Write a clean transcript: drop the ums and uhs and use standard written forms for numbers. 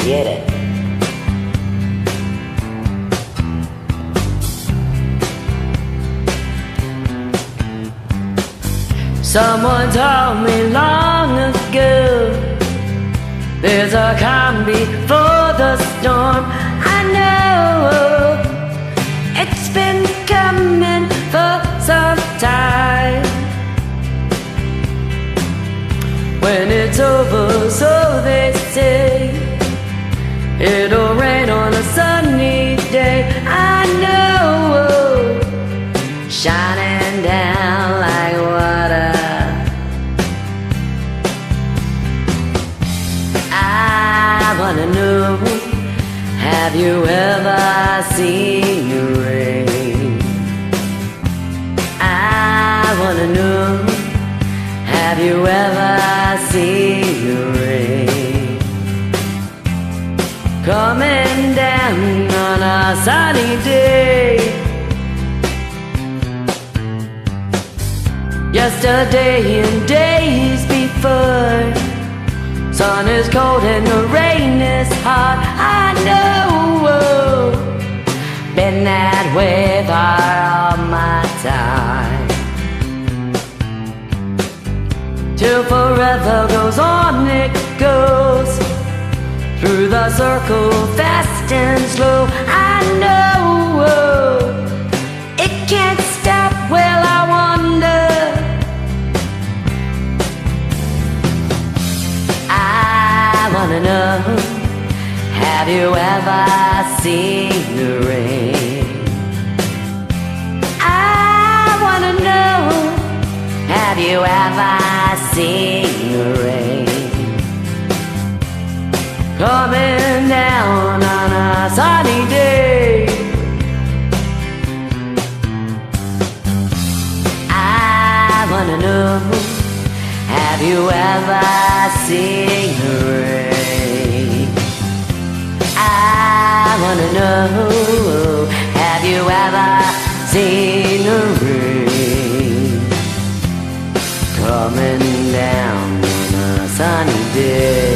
get it. Someone told me long ago there's a calm before the storm. I know it's been coming for some time. When it's over, so they say, it'll rain on a sunny day. I know, shining down like water. I wanna know, have you ever seen the rain? I wanna know, have you ever seen the rain coming down on a sunny day? Yesterday and days before, sun is cold and the rain is hot. I know, been that way for all my time. Till forever goes on, it goes through the circle, fast and slow. I know it can't stop. Well, I wonder, I wanna know, have you ever seen the rain? I wanna know, have you ever seen the rain coming down on a sunny day? I wanna know, have you ever seen the rain? I wanna know, have you ever seen the rain coming down on a sunny day?